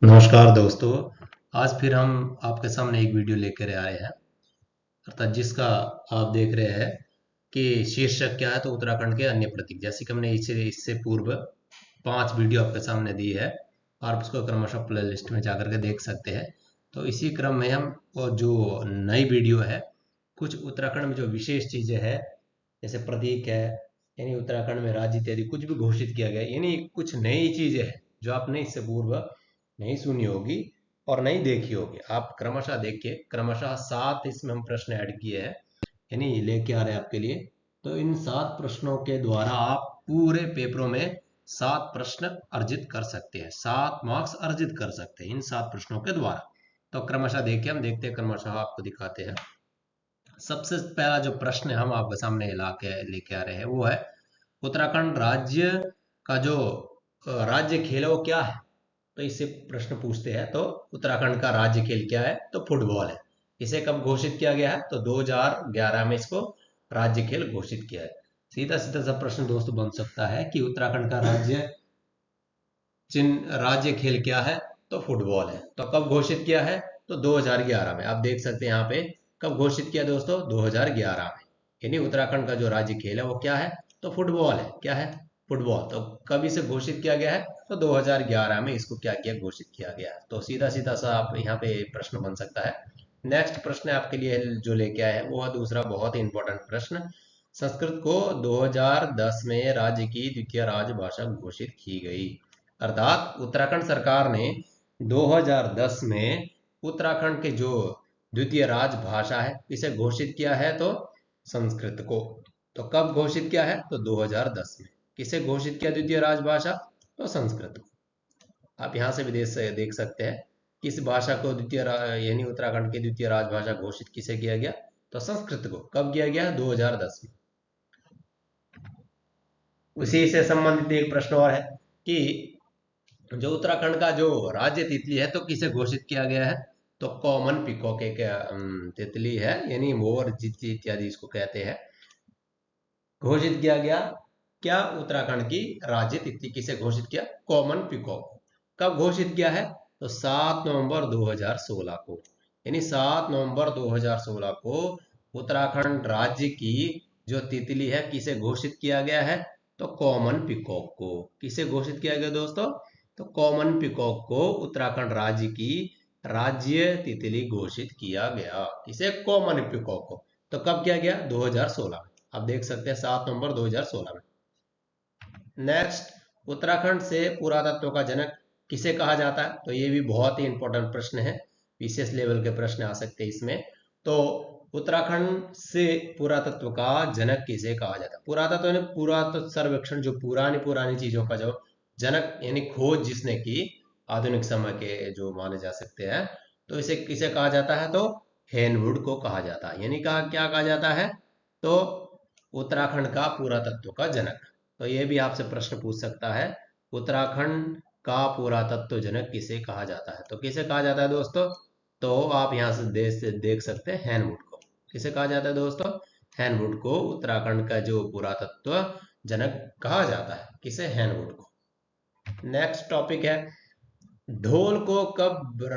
नमस्कार दोस्तों। आज फिर हम आपके सामने एक वीडियो लेकर आए हैं, अर्थात जिसका आप देख रहे हैं कि शीर्षक क्या है। तो उत्तराखंड के अन्य प्रतीक, जैसे कि हमने इससे इससे पूर्व 5 वीडियो आपके सामने दी है। आप उसको क्रमशः प्ले लिस्ट में जाकर के देख सकते हैं। तो इसी क्रम में हम वो जो नई वीडियो है, कुछ उत्तराखंड में जो विशेष चीजें हैं, जैसे प्रतीक है, यानी उत्तराखंड में राज्य इत्यादि कुछ भी घोषित किया गया है, यानी कुछ नई चीजें हैं जो आपने इससे पूर्व नहीं सुनी होगी और नहीं देखी होगी। आप क्रमशः देखिए, क्रमशः 7 इसमें हम प्रश्न ऐड किए हैं, यानी लेके आ रहे हैं आपके लिए। तो इन 7 प्रश्नों के द्वारा आप पूरे पेपरों में 7 प्रश्न अर्जित कर सकते हैं, 7 मार्क्स अर्जित कर सकते हैं इन 7 प्रश्नों के द्वारा। तो क्रमशः देखिए, हम देखते हैं, क्रमशः आपको दिखाते हैं। सबसे पहला जो प्रश्न हम आपके सामने लेके आ रहे हैं वो है, उत्तराखंड राज्य का जो राज्य खेल है वो क्या है। तो इससे प्रश्न पूछते हैं, तो उत्तराखंड का राज्य खेल क्या है, तो फुटबॉल है। इसे कब घोषित किया गया है, तो 2011 में इसको राज्य खेल घोषित किया है। सीधा सीधा सा प्रश्न दोस्तों बन सकता है कि उत्तराखंड का राज्य खेल क्या है, तो फुटबॉल है। तो कब घोषित किया है, तो 2011 में। आप देख सकते हैं यहाँ पे कब घोषित किया दोस्तों, 2011 में। यानी उत्तराखंड का जो राज्य खेल है वो क्या है, तो फुटबॉल है। क्या है, फुटबॉल। तो कब इसे घोषित किया गया है, तो 2011 में इसको क्या किया, घोषित किया गया है। तो सीधा सीधा सा आप यहाँ पे प्रश्न बन सकता है। नेक्स्ट प्रश्न आपके लिए जो लेके आए हैं वो है दूसरा बहुत ही इंपॉर्टेंट प्रश्न। संस्कृत को 2010 में राज्य की द्वितीय राजभाषा घोषित की गई। अर्थात उत्तराखंड सरकार ने 2010 में उत्तराखंड के जो द्वितीय राजभाषा है इसे घोषित किया है, तो संस्कृत को। तो कब घोषित किया है, तो 2010 में। किसे घोषित किया द्वितीय राजभाषा, तो संस्कृत को। आप यहाँ से भी देख सकते हैं किस भाषा को यानी उत्तराखंड की द्वितीय राजभाषा घोषित किसे किया गया, तो संस्कृत को। कब किया गया, 2010 में। उसी से संबंधित एक प्रश्न और है कि जो उत्तराखंड का जो राज्य तितली है तो किसे घोषित किया गया है, तो कॉमन पिकॉक एक तितली है, यानी मोर जित्ती इत्यादि इसको कहते हैं, घोषित किया गया। क्या, उत्तराखंड की राज्य तितली किसे घोषित किया, कॉमन पिकॉक। कब घोषित किया है, तो 7 नवंबर 2016 को। यानी 7 नवंबर 2016 को उत्तराखंड राज्य की जो तितली है किसे घोषित किया गया है, तो कॉमन पिकॉक को। किसे घोषित किया गया दोस्तों, तो कॉमन पिकॉक को उत्तराखंड राज्य की राज्य तितली घोषित किया गया। किसे, कॉमन पिकॉक को। तो कब किया गया, 2016 में। आप देख सकते हैं 7 नवंबर 2016 में। नेक्स्ट, उत्तराखंड से पुरातत्व का जनक किसे कहा जाता है, तो ये भी बहुत ही इंपॉर्टेंट प्रश्न है, विशेष लेवल के प्रश्न आ सकते हैं इसमें। तो उत्तराखंड से पुरातत्व का जनक किसे कहा जाता है, पुरातत्व यानी पुरातत्व सर्वेक्षण, जो पुरानी पुरानी चीजों का जो जनक यानी खोज जिसने की आधुनिक समय के जो माने जा सकते हैं, तो इसे किसे कहा जाता है, तो हेनवुड को कहा जाता है। यानी कहा क्या कहा जाता है, तो उत्तराखंड का पुरातत्व का जनक। तो ये भी आपसे प्रश्न पूछ सकता है, उत्तराखंड का पुरातत्व जनक किसे कहा जाता है, तो किसे कहा जाता है दोस्तों, तो आप यहाँ से देख सकते हैं हैनवुड को। किसे कहा जाता है दोस्तों, हैनवुड को उत्तराखंड का जो पुरातत्व जनक कहा जाता है, किसे, हैनवुड को। नेक्स्ट टॉपिक है, ढोल को कब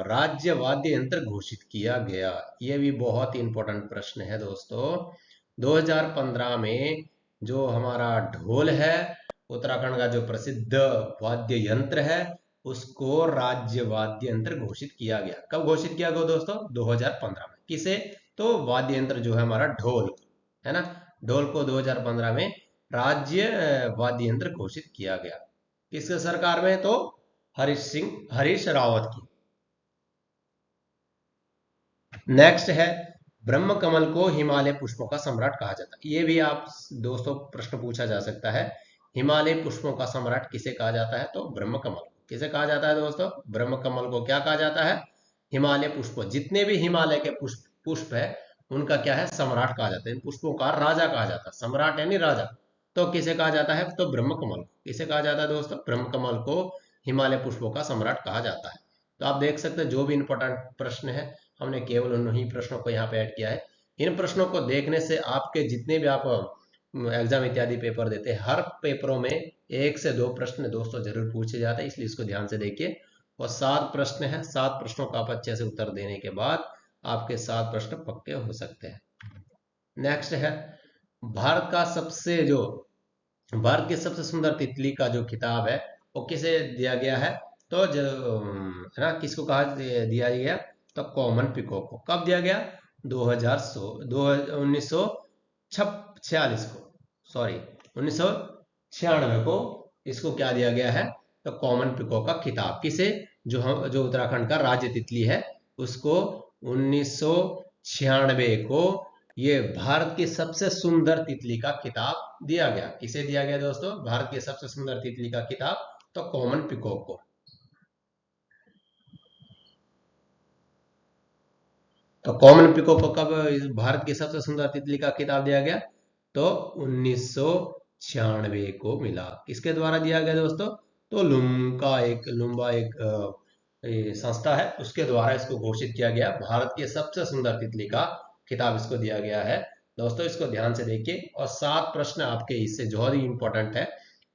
राज्य वाद्य यंत्र घोषित किया गया। ये भी बहुत ही इंपॉर्टेंट प्रश्न है दोस्तों। 2015 में जो हमारा ढोल है, उत्तराखंड का जो प्रसिद्ध वाद्य यंत्र है, उसको राज्य वाद्य यंत्र घोषित किया गया। कब घोषित किया गया दोस्तों, 2015 में। किसे, तो वाद्य यंत्र जो है हमारा ढोल है ना, ढोल को 2015 में राज्य वाद्य यंत्र घोषित किया गया। किस सरकार में, तो हरीश रावत की। नेक्स्ट है, ब्रह्म कमल को हिमालय पुष्पों का सम्राट कहा जाता है। ये भी आप दोस्तों प्रश्न पूछा जा सकता है, हिमालय पुष्पों का सम्राट किसे कहा जाता है, तो ब्रह्म कमल। किसे कहा जाता है दोस्तों, ब्रह्म कमल को क्या कहा जाता है, हिमालय पुष्प। जितने भी हिमालय के पुष्प है उनका क्या है, सम्राट कहा जाता है। इन पुष्पों का राजा कहा जाता है, सम्राट यानी राजा। तो किसे कहा जाता है, तो ब्रह्म कमल। किसे कहा जाता है दोस्तों, ब्रह्म कमल को हिमालय पुष्पों का सम्राट कहा जाता है। तो आप देख सकते हैं जो भी इंपॉर्टेंट प्रश्न है हमने केवल उन्हीं प्रश्नों को यहाँ पे ऐड किया है। इन प्रश्नों को देखने से आपके जितने भी आप एग्जाम इत्यादि पेपर देते हैं, हर पेपरों में 1 से 2 प्रश्न दोस्तों जरूर पूछे जाते हैं, इसलिए इसको ध्यान से देखिए। और 7 प्रश्न है, 7 प्रश्नों का आप अच्छे से उत्तर देने के बाद आपके 7 प्रश्न पक्के हो सकते हैं। नेक्स्ट है भारत का सबसे जो भारत की सबसे सुंदर तितली का जो खिताब है वो किसे दिया गया है? तो जो है ना, किसको कहा दिया गया? तो कॉमन पिकॉक को। कब दिया गया? 1946 को, सॉरी 1996 को इसको क्या दिया गया है? तो कॉमन पिकॉक का खिताब किसे? जो उत्तराखंड का राज्य तितली है उसको 1996 को ये भारत की सबसे सुंदर तितली का खिताब दिया गया। किसे दिया गया दोस्तों? भारत की सबसे सुंदर तितली का खिताब तो कॉमन पिकॉक को। तो कॉमन पिकॉक को कब भारत की सबसे सुंदर तितली का खिताब दिया गया? तो 1996 को मिला। किसके द्वारा दिया गया दोस्तों? तो लुम्बा एक संस्था है, उसके द्वारा इसको घोषित किया गया। भारत की सबसे सुंदर तितली का खिताब इसको दिया गया है। दोस्तों इसको ध्यान से देखिए। और 7 प्रश्न आपके इससे बहुत ही इंपॉर्टेंट है,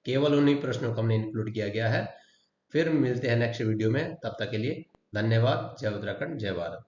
केवल उन्हीं प्रश्नों को हमने इंक्लूड किया गया है। फिर मिलते हैं नेक्स्ट वीडियो में, तब तक के लिए धन्यवाद। जय उत्तराखंड, जय भारत।